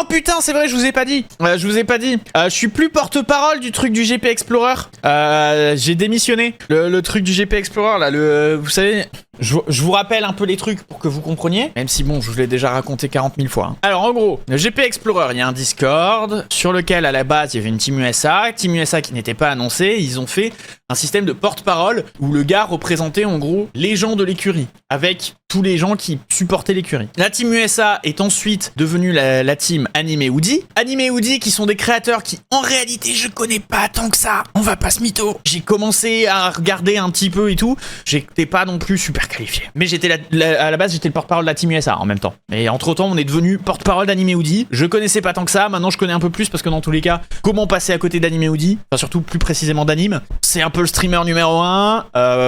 Oh putain, c'est vrai, je vous ai pas dit. Je suis plus porte-parole du truc du GP Explorer. J'ai démissionné. Le truc du GP Explorer, là, vous savez, je vous rappelle un peu les trucs pour que vous compreniez. Même si, bon, je vous l'ai déjà raconté 40 000 fois. Hein. Alors, en gros, le GP Explorer, il y a un Discord sur lequel, à la base, il y avait une Team USA. Team USA qui n'était pas annoncée. Ils ont fait un système de porte-parole où le gars représentait, en gros, les gens de l'écurie. Avec tous les gens qui supportaient l'écurie. La Team USA est ensuite devenue la team Anime Woody. Anime Woody qui sont des créateurs qui, en réalité, je connais pas tant que ça. On va pas se mytho. J'ai commencé à regarder un petit peu et tout. J'étais pas non plus super qualifié. Mais à la base, j'étais le porte-parole de la Team USA en même temps. Et entre-temps, on est devenu porte-parole d'Anime Woody. Je connaissais pas tant que ça. Maintenant, je connais un peu plus parce que dans tous les cas, comment passer à côté d'Anime Woody, enfin surtout plus précisément d'Anime. C'est un peu le streamer numéro 1.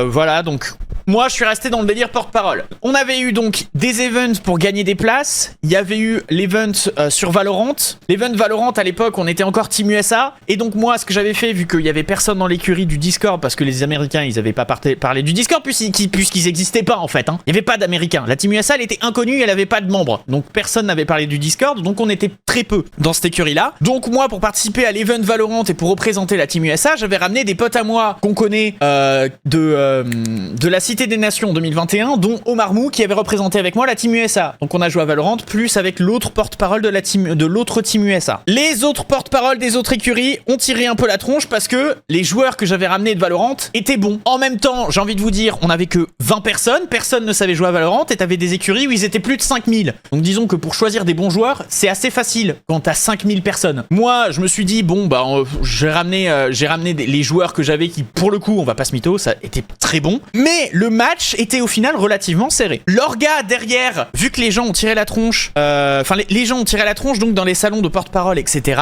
Voilà, donc moi, je suis resté dans le délire porte-parole. On avait eu donc des events pour gagner des places. Il y avait eu l'event sur Valorant. L'event Valorant, à l'époque, on était encore Team USA. Et donc moi, ce que j'avais fait, vu qu'il y avait personne dans l'écurie du Discord, parce que les Américains, ils avaient pas parlé du Discord, puisqu'ils existaient pas, en fait. Hein. Il y avait pas d'Américains. La Team USA, elle était inconnue, elle avait pas de membres. Donc personne n'avait parlé du Discord, donc on était très peu dans cette écurie-là. Donc moi, pour participer à l'event Valorant et pour représenter la Team USA, j'avais ramené des potes à moi qu'on connaît de la Cité des Nations 2021, dont Omar Mou, qui avait représenté avec moi la Team USA. Donc on a joué à Valorant, plus avec l'autre porte-parole de l'autre Team USA. Les autres porte-parole des autres écuries ont tiré un peu la tronche parce que les joueurs que j'avais ramenés de Valorant étaient bons. En même temps, j'ai envie de vous dire, on avait que 20 personnes, personne ne savait jouer à Valorant, et t'avais des écuries où ils étaient plus de 5000. Donc disons que pour choisir des bons joueurs, c'est assez facile quand t'as 5000 personnes. Moi, je me suis dit, bon, bah, j'ai ramené les joueurs que j'avais qui, pour le coup, on va pas se mytho, ça était très bon. Mais le match était au final relativement serré. L'orga derrière, vu que les gens ont tiré la tronche, les gens ont tiré la tronche donc dans les salons de porte-parole, etc.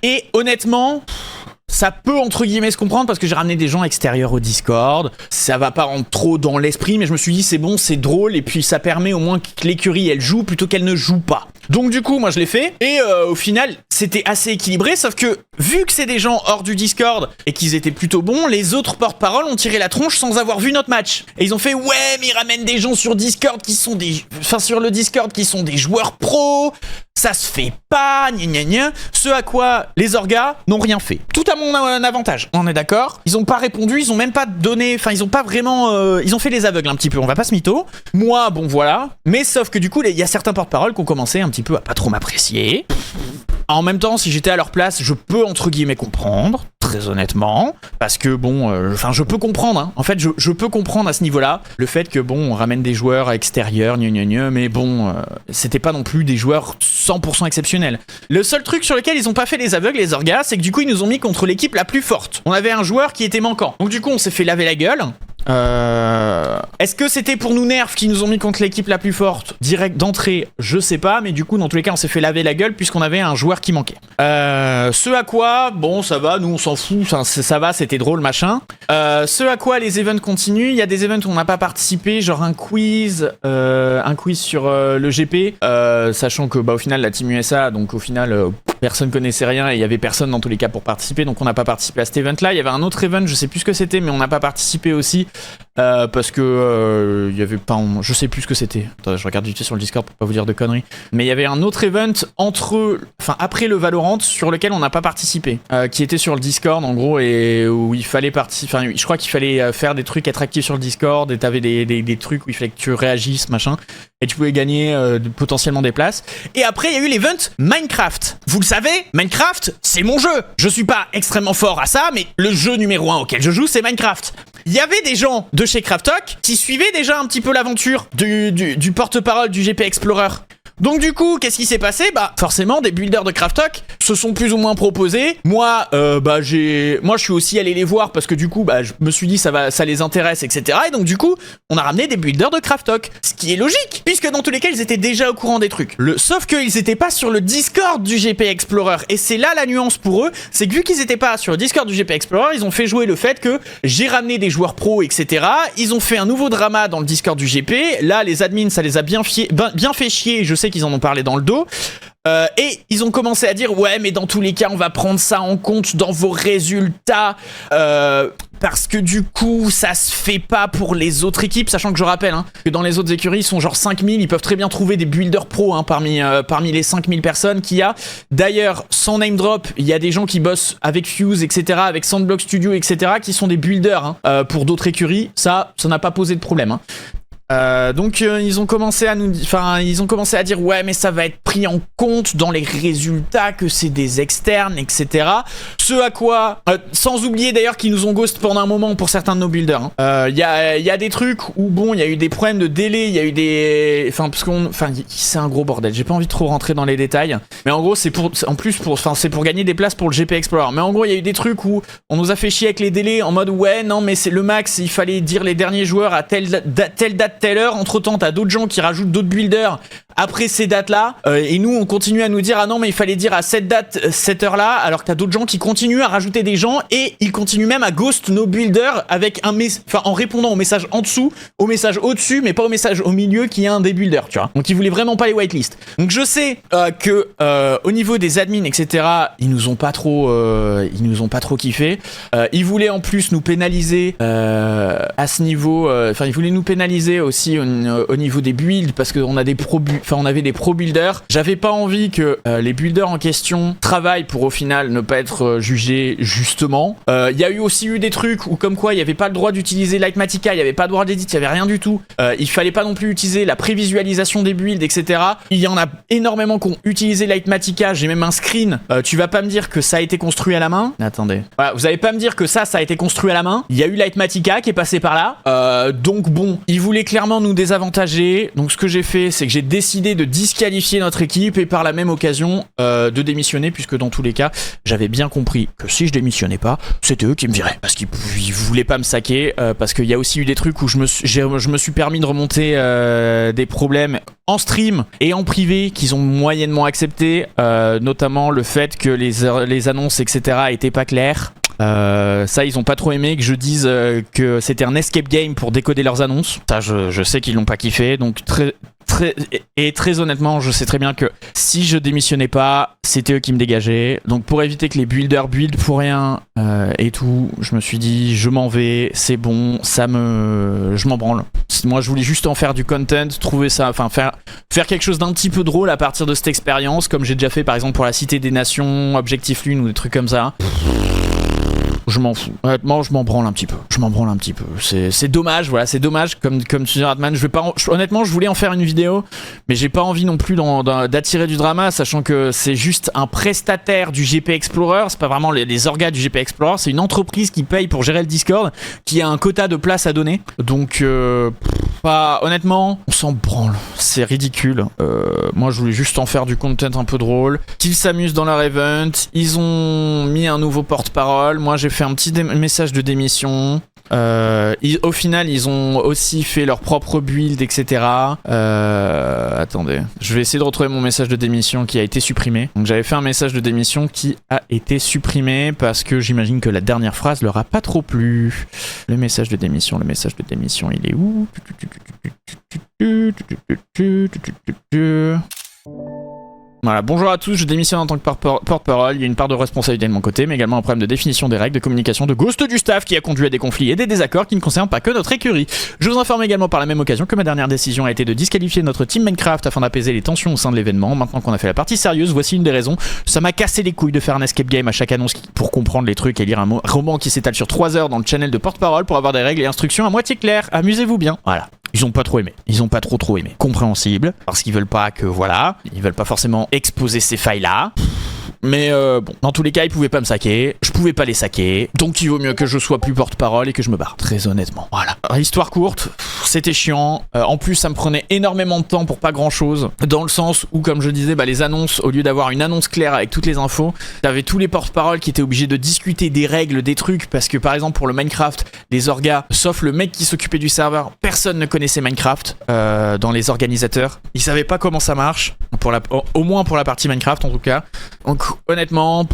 Et honnêtement, ça peut entre guillemets se comprendre parce que j'ai ramené des gens extérieurs au Discord. Ça va pas rentrer trop dans l'esprit, mais je me suis dit c'est bon, c'est drôle et puis ça permet au moins que l'écurie elle joue plutôt qu'elle ne joue pas. Donc du coup, moi je l'ai fait et au final c'était assez équilibré, sauf que vu que c'est des gens hors du Discord et qu'ils étaient plutôt bons, les autres porte-parole ont tiré la tronche sans avoir vu notre match. Et ils ont fait ouais, mais ils ramènent des gens sur Discord qui sont sur le Discord qui sont des joueurs pros. Ça se fait pas, gna gna gna. Ce à quoi les orgas n'ont rien fait. Tout à mon avantage, on est d'accord. Ils ont pas répondu, ils ont même pas donné, enfin ils ont pas vraiment, ils ont fait les aveugles un petit peu, on va pas se mytho. Moi, bon voilà. Mais sauf que du coup, il y a certains porte-parole qui ont commencé un petit peu à pas trop m'apprécier. En même temps, si j'étais à leur place, je peux entre guillemets comprendre, très honnêtement, parce que bon, je peux comprendre, hein. En fait, je peux comprendre à ce niveau-là, le fait que bon, on ramène des joueurs extérieurs, mais bon, c'était pas non plus des joueurs 100% exceptionnels. Le seul truc sur lequel ils ont pas fait les aveugles, les orgas, c'est que du coup, ils nous ont mis contre l'équipe la plus forte. On avait un joueur qui était manquant. Donc du coup, on s'est fait laver la gueule. Est-ce que c'était pour nous nerfs qui nous ont mis contre l'équipe la plus forte direct d'entrée? Je sais pas, mais du coup dans tous les cas on s'est fait laver la gueule puisqu'on avait un joueur qui manquait. Ce à quoi, bon ça va, nous on s'en fout, ça va, c'était drôle machin. Ce à quoi les events continuent, il y a des events où on n'a pas participé, genre un quiz sur le GP, sachant que bah au final la Team USA, donc au final personne connaissait rien et il y avait personne dans tous les cas pour participer, donc on n'a pas participé à cet event là. Il y avait un autre event, je sais plus ce que c'était, mais on n'a pas participé aussi parce que il y avait pas, je sais plus ce que c'était. Attends, je regarde vite fait sur le Discord pour pas vous dire de conneries. Mais il y avait un autre event après le Valorant sur lequel on n'a pas participé, qui était sur le Discord en gros et où il fallait participer. Je crois qu'il fallait faire des trucs attractifs sur le Discord et t'avais des trucs où il fallait que tu réagisses machin et tu pouvais gagner potentiellement des places. Et après il y a eu l'event Minecraft. Vous le savez, Minecraft c'est mon jeu. Je suis pas extrêmement fort à ça, mais le jeu numéro 1 auquel je joue c'est Minecraft. Il y avait des gens de chez Kraftok qui suivaient déjà un petit peu l'aventure du porte-parole du GP Explorer. Donc du coup, qu'est-ce qui s'est passé? Bah forcément, des builders de Kraftok se sont plus ou moins proposés. Moi, je suis aussi allé les voir parce que du coup, je me suis dit ça les intéresse, etc. Et donc du coup, on a ramené des builders de Kraftok, ce qui est logique, puisque dans tous les cas, ils étaient déjà au courant des trucs. Sauf qu'ils étaient pas sur le Discord du GP Explorer, et c'est là la nuance pour eux, c'est que vu qu'ils étaient pas sur le Discord du GP Explorer, ils ont fait jouer le fait que j'ai ramené des joueurs pros, etc. Ils ont fait un nouveau drama dans le Discord du GP. Là, les admins, ça les a bien fait chier. Je sais qu'ils en ont parlé dans le dos. Et ils ont commencé à dire ouais mais dans tous les cas on va prendre ça en compte dans vos résultats parce que du coup ça se fait pas pour les autres équipes, sachant que je rappelle que dans les autres écuries ils sont genre 5000, ils peuvent très bien trouver des builders pro parmi les 5000 personnes qu'il y a. D'ailleurs, sans name drop, il y a des gens qui bossent avec Fuse, etc., avec Sandblock Studio, etc., qui sont des builders pour d'autres écuries. Ça n'a pas posé de problème. Donc ils ont commencé à dire ouais mais ça va être pris en compte dans les résultats, que c'est des externes, etc. Ce à quoi, sans oublier d'ailleurs qu'ils nous ont ghost pendant un moment pour certains de nos builders. Il y a des trucs où bon il y a eu des problèmes de délai, il y a eu des, c'est un gros bordel. J'ai pas envie de trop rentrer dans les détails, mais en gros c'est pour gagner des places pour le GP Explorer. Mais en gros il y a eu des trucs où on nous a fait chier avec les délais en mode ouais non mais c'est le max, il fallait dire les derniers joueurs à telle date telle heure. Entre temps t'as d'autres gens qui rajoutent d'autres builders après ces dates là et nous on continue à nous dire ah non mais il fallait dire à cette date cette heure là, alors que t'as d'autres gens qui continuent à rajouter des gens et ils continuent même à ghost nos builders avec en répondant au message en dessous, au message au dessus mais pas au message au milieu qui est un des builders, tu vois. Donc ils voulaient vraiment pas les whitelist. Donc je sais que au niveau des admins etc ils nous ont pas trop kiffé. Ils voulaient en plus nous pénaliser à ce niveau, ils voulaient nous pénaliser aussi au niveau des builds parce qu'on a on avait des pro builders. J'avais pas envie que les builders en question travaillent pour au final ne pas être jugés justement. Il y a aussi eu des trucs où comme quoi il y avait pas le droit d'utiliser Lightmatica, il y avait pas le droit d'édit, il y avait rien du tout. Il fallait pas non plus utiliser la prévisualisation des builds, etc. Il y en a énormément qui ont utilisé Lightmatica. J'ai même un screen. Tu vas pas me dire que ça a été construit à la main. Attendez. Voilà, vous allez pas me dire que ça a été construit à la main. Il y a eu Lightmatica qui est passé par là. Donc bon, ils voulaient clairement nous désavantager. Donc ce que j'ai fait, c'est que j'ai décidé de disqualifier notre équipe et par la même occasion de démissionner, puisque dans tous les cas, j'avais bien compris que si je démissionnais pas, c'était eux qui me viraient. Parce qu'ils voulaient pas me saquer, parce qu'il y a aussi eu des trucs où je me suis permis de remonter des problèmes en stream et en privé qu'ils ont moyennement accepté, notamment le fait que les annonces, etc. étaient pas claires. Ça ils ont pas trop aimé que je dise que c'était un escape game pour décoder leurs annonces. Ça je sais qu'ils l'ont pas kiffé, donc très honnêtement je sais très bien que si je démissionnais pas c'était eux qui me dégageaient. Donc pour éviter que les builders build pour rien et tout, je me suis dit je m'en vais, c'est bon, je m'en branle. Moi je voulais juste en faire du content, trouver ça, faire quelque chose d'un petit peu drôle à partir de cette expérience, comme j'ai déjà fait par exemple pour la Cité des Nations, Objectif Lune ou des trucs comme ça. Je m'en fous. Honnêtement, je m'en branle un petit peu. C'est dommage, voilà, c'est dommage. Comme tu dis, Radman, honnêtement, je voulais en faire une vidéo, mais j'ai pas envie non plus d'attirer du drama, sachant que c'est juste un prestataire du GP Explorer. C'est pas vraiment les orgas du GP Explorer, c'est une entreprise qui paye pour gérer le Discord, qui a un quota de place à donner. Donc, honnêtement, on s'en branle. C'est ridicule. Moi, je voulais juste en faire du content un peu drôle. Qu'ils s'amusent dans leur event. Ils ont mis un nouveau porte-parole. Moi, j'ai fait un petit message de démission. Au final, ils ont aussi fait leur propre build, etc. Attendez, je vais essayer de retrouver mon message de démission qui a été supprimé. Donc j'avais fait un message de démission qui a été supprimé parce que j'imagine que la dernière phrase leur a pas trop plu. Le message de démission, il est où? Voilà, bonjour à tous, je démissionne en tant que porte-parole. Il y a une part de responsabilité de mon côté, mais également un problème de définition des règles de communication de ghost du staff qui a conduit à des conflits et des désaccords qui ne concernent pas que notre écurie. Je vous informe également par la même occasion que ma dernière décision a été de disqualifier notre team Minecraft afin d'apaiser les tensions au sein de l'événement. Maintenant qu'on a fait la partie sérieuse, voici une des raisons. Ça m'a cassé les couilles de faire un escape game à chaque annonce pour comprendre les trucs et lire un roman qui s'étale sur 3 heures dans le channel de porte-parole pour avoir des règles et instructions à moitié claires. Amusez-vous bien. Voilà. Ils ont pas trop aimé. Ils ont pas trop aimé. Compréhensible. Parce qu'ils veulent pas que, voilà, ils veulent pas forcément exposer ces failles-là. Mais bon, dans tous les cas, ils pouvaient pas me saquer. Je pouvais pas les saquer. Donc il vaut mieux que je sois plus porte-parole et que je me barre. Très honnêtement. Voilà. Histoire courte, c'était chiant. En plus, ça me prenait énormément de temps pour pas grand-chose. Dans le sens où, comme je disais, les annonces, au lieu d'avoir une annonce claire avec toutes les infos, t'avais tous les porte-paroles qui étaient obligés de discuter des règles, des trucs. Parce que par exemple, pour le Minecraft, les orgas, sauf le mec qui s'occupait du serveur, personne ne connaissait Minecraft dans les organisateurs. Ils savaient pas comment ça marche. Au moins pour la partie Minecraft en tout cas. Donc honnêtement,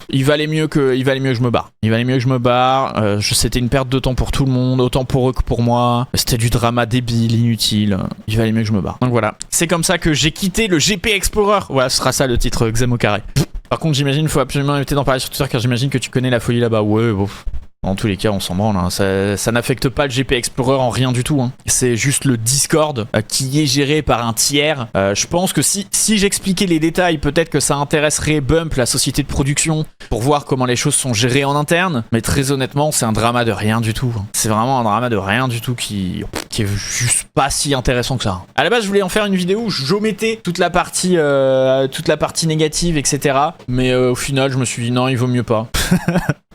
il valait mieux que je me barre. C'était une perte de temps pour tout le monde, autant pour eux que pour moi. C'était du drama débile, inutile. Il valait mieux que je me barre. Donc voilà, c'est comme ça que j'ai quitté le GP Explorer. Voilà, ce sera ça le titre, Xem au carré. Par contre, j'imagine, il faut absolument éviter d'en parler sur Twitter car j'imagine que tu connais la folie là-bas. Ouais, bon. Dans tous les cas, on s'en branle. Hein. Ça n'affecte pas le GP Explorer en rien du tout. Hein. C'est juste le Discord qui est géré par un tiers. Je pense que si j'expliquais les détails, peut-être que ça intéresserait Bump, la société de production, pour voir comment les choses sont gérées en interne. Mais très honnêtement, c'est un drama de rien du tout. Hein. C'est vraiment un drama de rien du tout qui est juste pas si intéressant que ça. À la base, je voulais en faire une vidéo où j'omettais toute la partie négative, etc. Mais au final, je me suis dit non, il vaut mieux pas.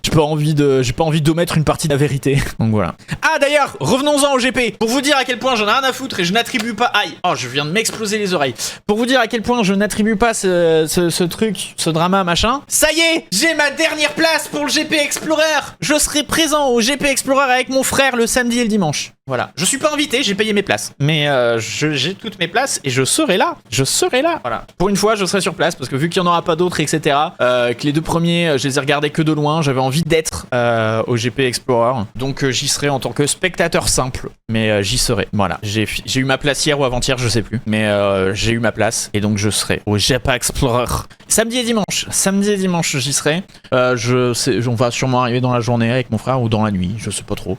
J'ai pas envie d'omettre une partie de la vérité. Donc voilà. Ah d'ailleurs, revenons-en au GP. Pour vous dire à quel point j'en ai rien à foutre et je n'attribue pas... Aïe. Oh, je viens de m'exploser les oreilles. Pour vous dire à quel point je n'attribue pas ce truc, ce drama, machin. Ça y est, j'ai ma dernière place pour le GP Explorer. Je serai présent au GP Explorer avec mon frère le samedi et le dimanche. Voilà. Je suis pas invité, j'ai payé mes places. Mais j'ai toutes mes places et je serai là. Je serai là. Voilà. Pour une fois, je serai sur place parce que vu qu'il n'y en aura pas d'autres, etc., que les deux premiers, je les ai regardés que de loin, j'avais envie d'être au GP Explorer. Donc j'y serai en tant que spectateur simple. Mais j'y serai. Voilà. J'ai eu ma place hier ou avant-hier, je sais plus. Mais j'ai eu ma place et donc je serai au GP Explorer. Samedi et dimanche. Samedi et dimanche, j'y serai. On va sûrement arriver dans la journée avec mon frère ou dans la nuit. Je sais pas trop.